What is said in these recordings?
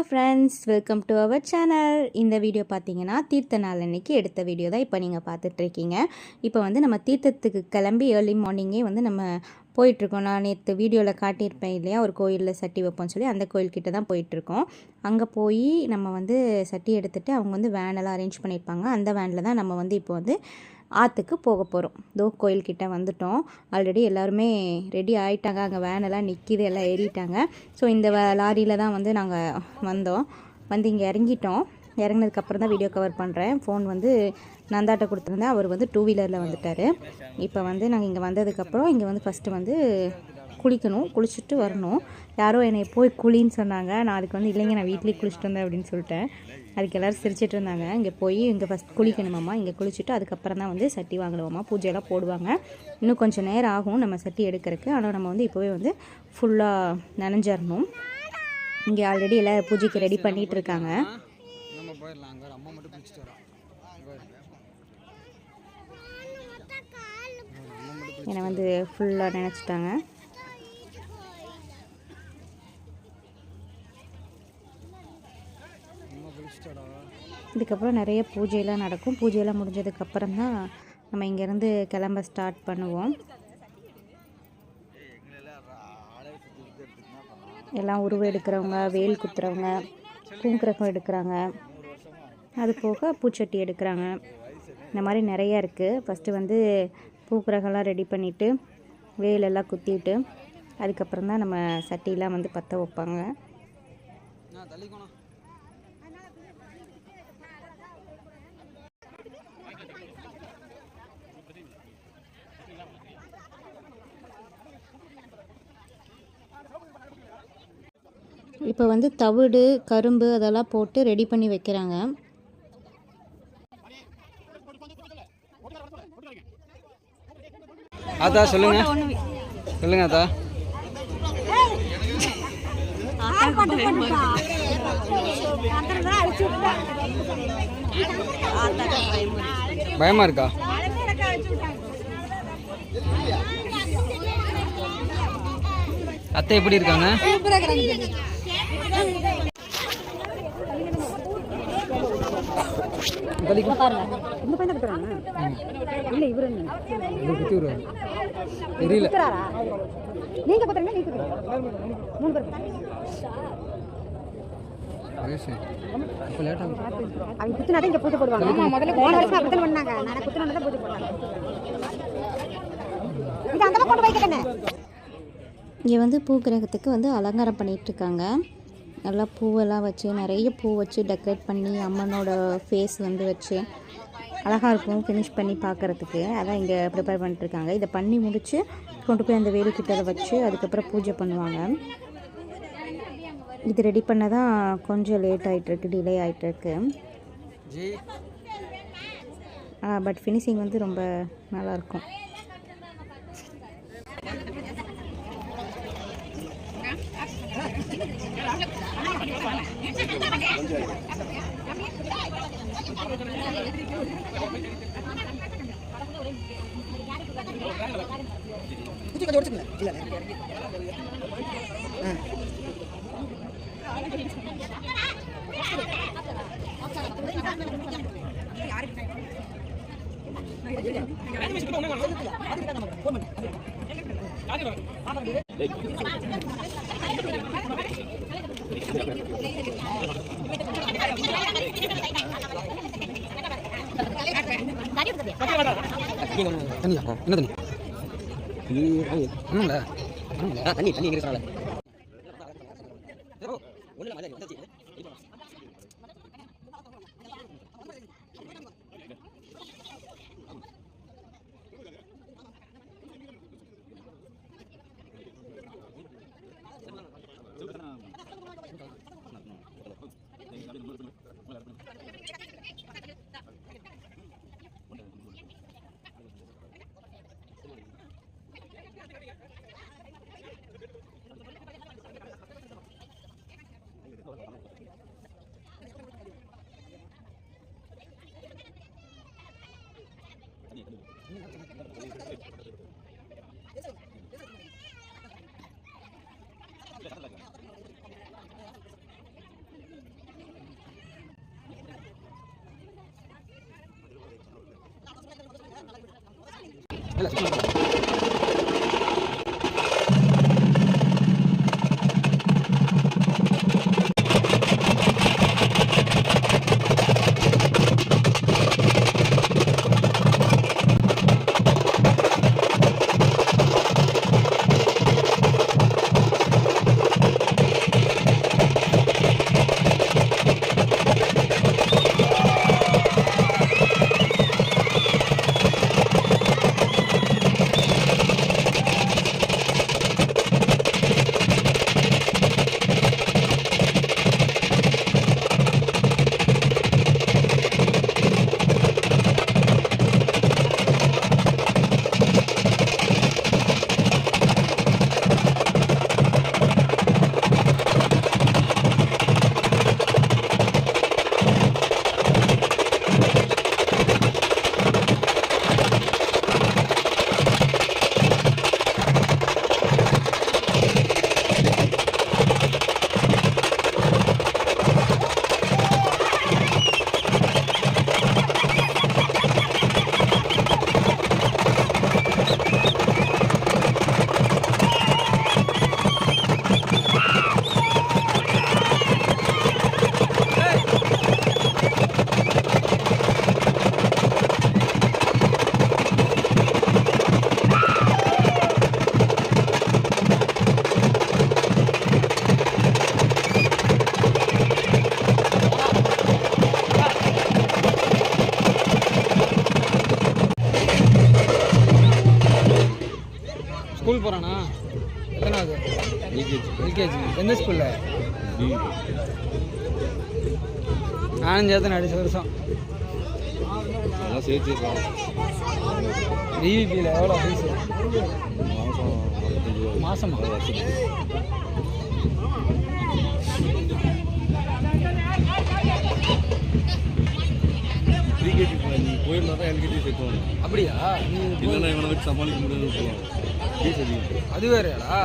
Friends, welcome to our channel. இந்த video பார்த்தீங்கன்னா தீர்த்த நாள் அன்னைக்கு எடுத்த வீடியோ தான் இப்போ நீங்கள் பார்த்துட்ருக்கீங்க. இப்போ வந்து நம்ம தீர்த்தத்துக்கு கிளம்பி ஏர்லி மார்னிங்கே வந்து நம்ம போயிட்டுருக்கோம். நான் நேற்று வீடியோவில் காட்டியிருப்பேன் இல்லையா, ஒரு கோயிலில் சட்டி வைப்போம்னு சொல்லி அந்த கோயில்கிட்ட தான் போயிட்டுருக்கோம். அங்கே போய் நம்ம வந்து சட்டி எடுத்துகிட்டு அவங்க வந்து வேனெல்லாம் அரேஞ்ச் பண்ணியிருப்பாங்க. அந்த வேனில் தான் நம்ம வந்து இப்போ வந்து ஆற்றுக்கு போக போகிறோம். கோயில்கிட்ட வந்துட்டோம். ஆல்ரெடி எல்லாருமே ரெடி ஆகிட்டாங்க. அங்கே வேனெல்லாம் நிற்கிது, எல்லாம் ஏறிட்டாங்க. ஸோ இந்த லாரியில் தான் வந்து நாங்கள் வந்தோம். வந்து இங்கே இறங்கிட்டோம். இறங்கினதுக்கப்புறம் தான் வீடியோ கவர் பண்ணுறேன். ஃபோன் வந்து நந்தாட்ட கொடுத்துருந்தேன். அவர் வந்து 2 வீலரில் வந்துட்டார். இப்போ வந்து நாங்கள் இங்கே வந்ததுக்கப்புறம் இங்கே வந்து ஃபஸ்ட்டு வந்து குளிக்கணும், குளிச்சுட்டு வரணும். யாரோ என்னை போய் குளின்னு சொன்னாங்க. நான் அதுக்கு வந்து இல்லைங்க, நான் வீட்லேயே குளிச்சுட்டு வந்தேன் அப்படின்னு சொல்லிட்டேன். அதுக்கு எல்லோரும் சிரிச்சிட்டு இருந்தாங்க. இங்கே போய் இங்கே ஃபஸ்ட் குளிக்கணுமாம்மா. இங்கே குளிச்சுட்டு அதுக்கப்புறம் தான் வந்து சட்டி வாங்கணுமாம்மா. பூஜையெல்லாம் போடுவாங்க. இன்னும் கொஞ்சம் நேரம் ஆகும் நம்ம சட்டி எடுக்கிறதுக்கு. ஆனால் நம்ம வந்து இப்போவே வந்து ஃபுல்லாக நனைஞ்சிடணும். இங்கே ஆல்ரெடி எல்லாம் பூஜைக்கு ரெடி பண்ணிகிட்டு இருக்காங்க. என்னை வந்து ஃபுல்லாக நினச்சிட்டாங்க. இதுக்கப்புறம் நிறைய பூஜையெல்லாம் நடக்கும். பூஜையெல்லாம் முடிஞ்சதுக்கப்புறம் தான் நம்ம இங்கேருந்து கிளம்ப ஸ்டார்ட் பண்ணுவோம். எல்லாம் உருவம் எடுக்கிறவங்க, வேல் குத்துறவங்க, பூங்கிரகம் எடுக்கிறாங்க, அது போக பூச்சட்டி எடுக்கிறாங்க. இந்த மாதிரி நிறையா இருக்குது. ஃபஸ்ட்டு வந்து பூக்கிரகம்லாம் ரெடி பண்ணிவிட்டு வேலெல்லாம் குத்திட்டு அதுக்கப்புறம் தான் நம்ம சட்டியெலாம் வந்து பற்ற வைப்பாங்க. இப்போ வந்து தவிடு, கரும்பு அதெல்லாம் போட்டு ரெடி பண்ணி வைக்கிறாங்க. ஆத்தா சொல்லுங்க சொல்லுங்க ஆத்தா. பயமா இருக்கா? அத்தை எப்படி இருக்காங்க? தெரியல. இங்கே வந்து பூக்கிரகத்துக்கு வந்து அலங்காரம் பண்ணிகிட்ருக்காங்க. நல்லா பூவெல்லாம் வச்சு, நிறைய பூ வச்சு டெக்கரேட் பண்ணி அம்மனோட ஃபேஸ் வந்து வச்சு அழகாக இருக்கும் ஃபினிஷ் பண்ணி பார்க்குறதுக்கு. அதான் இங்கே ப்ரிப்பேர் பண்ணிட்டுருக்காங்க. இதை பண்ணி முடித்து கொண்டு போய் அந்த வேலுக்கிட்ட வச்சு அதுக்கப்புறம் பூஜை பண்ணுவாங்க. இது ரெடி பண்ண தான் கொஞ்சம் லேட் ஆகிட்டுருக்கு, டிலே ஆகிட்டுருக்கு. பட் ஃபினிஷிங் வந்து ரொம்ப நல்லாயிருக்கும். என்ன தண்ணி? தண்ணி தண்ணி எங்க இல்லை ஸ்கூல் போகிறானா? எத்தனாவது? எல்கேஜி. எந்த ஸ்கூலில்? நானும் சேர்த்தேன் அடிச்ச வருஷம். டிவிபியில் எவ்வளோ ஃபீஸு? மாதமா? போயிருந்தா தான் எல்கேஜி சேர்த்துவாங்க. அப்படியா? நீ இல்லைன்னா இவனை வச்சு சமாளிக்க முடியாது. அது வேறையாடா?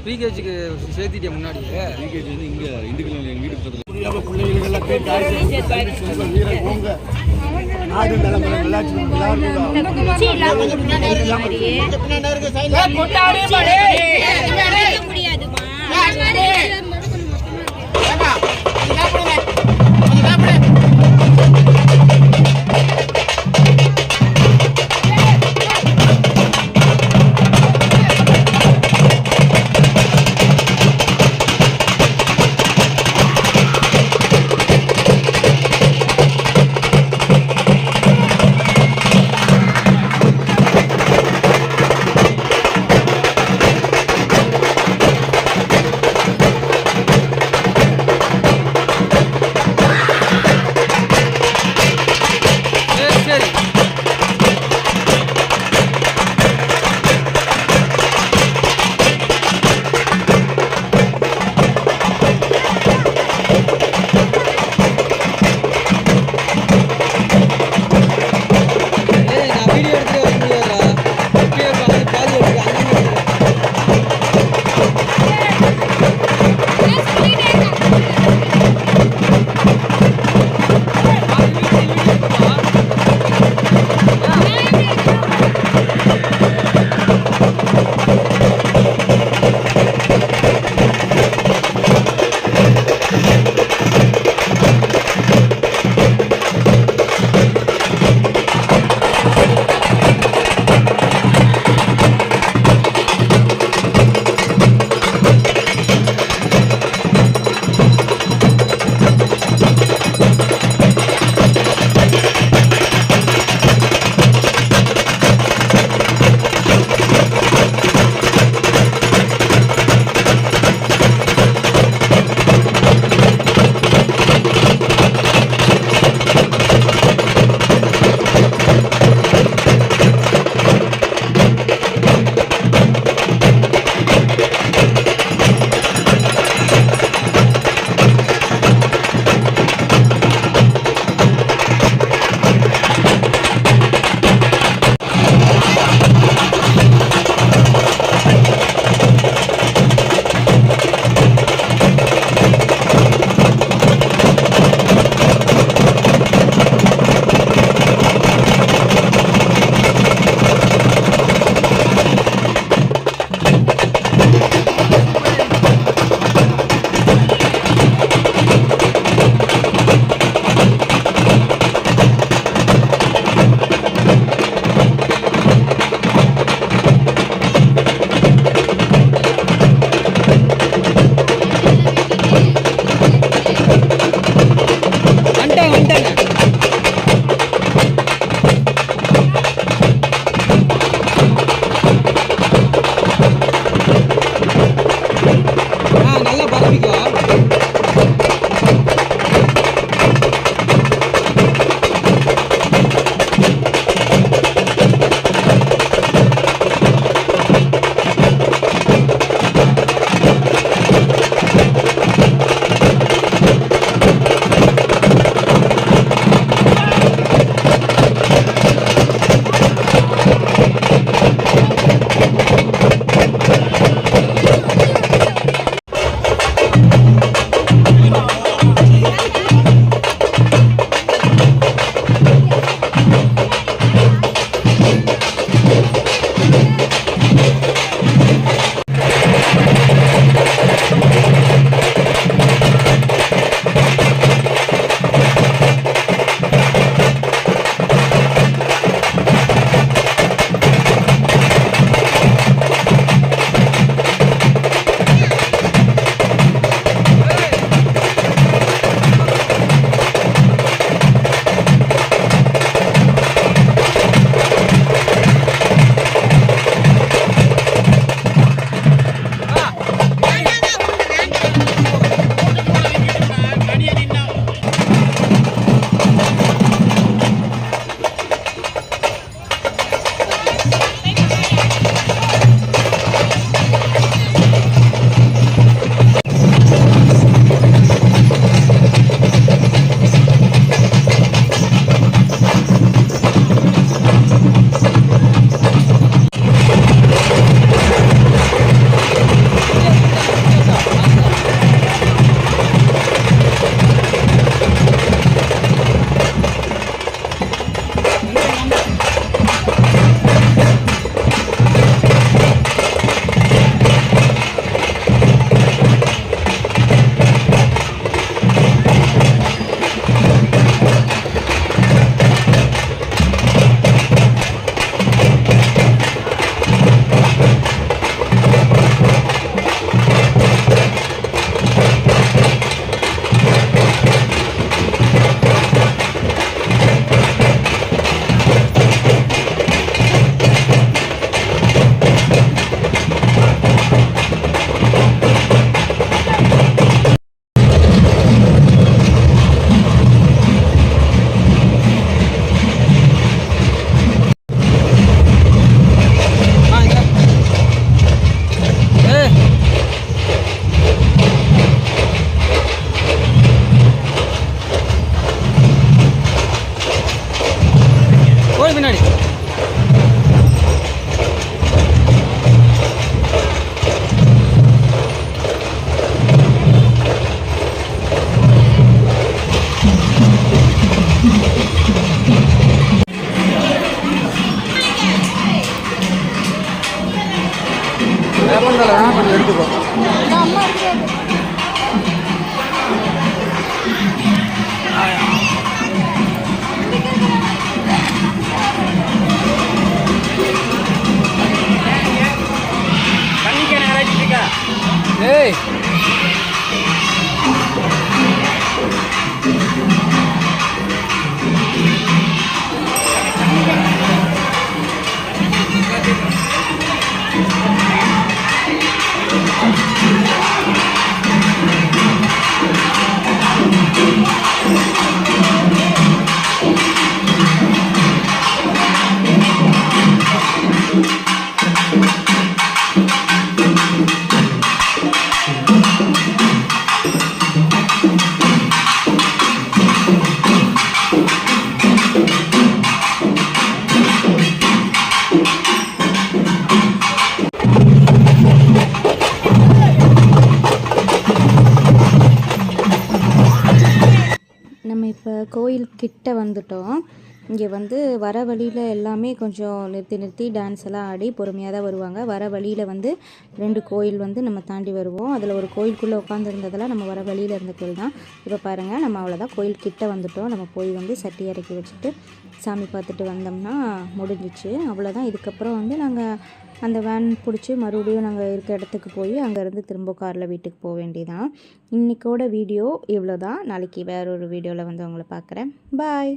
ப்ரீகேஜிக்கு சேர்த்திட்டே முன்னாடியே. ப்ரீகேஜி வந்து இங்கே இண்டுக்கல் எங்கள் வீட்டுக்கு பக்கத்தில். பின்னாடி கொஞ்சம் எடுத்துக்கோ. ஏய் நம்ம இப்போ கோயில் கிட்ட வந்துட்டோம். இங்கே வந்து வர வழியில் எல்லாமே கொஞ்சம் நிறுத்தி டான்ஸ் எல்லாம் ஆடி பொறுமையாக தான் வருவாங்க. வர வழியில் வந்து 2 கோயில் வந்து நம்ம தாண்டி வருவோம். அதில் ஒரு கோயிலுக்குள்ளே உட்காந்துருந்ததெல்லாம் நம்ம வர வழியில் இருந்த கோயில் தான். இப்போ பாருங்கள், நம்ம அவ்வளோதான் கோயில் கிட்ட வந்துட்டோம். நம்ம போய் வந்து சட்டி இறக்கி வச்சுட்டு சாமி பார்த்துட்டு வந்தோம்னா முடிஞ்சிச்சு. அவ்வளோதான். இதுக்கப்புறம் வந்து நாங்கள் அந்த வேன் பிடிச்சி மறுபடியும் நாங்கள் இருக்க இடத்துக்கு போய் அங்கேருந்து திரும்ப காரில் வீட்டுக்கு போக வேண்டியதான். இன்றைக்கோட வீடியோ இவ்வளோ தான். நாளைக்கு வேற ஒரு வீடியோவில் வந்து உங்களை பார்க்குறேன். பாய்.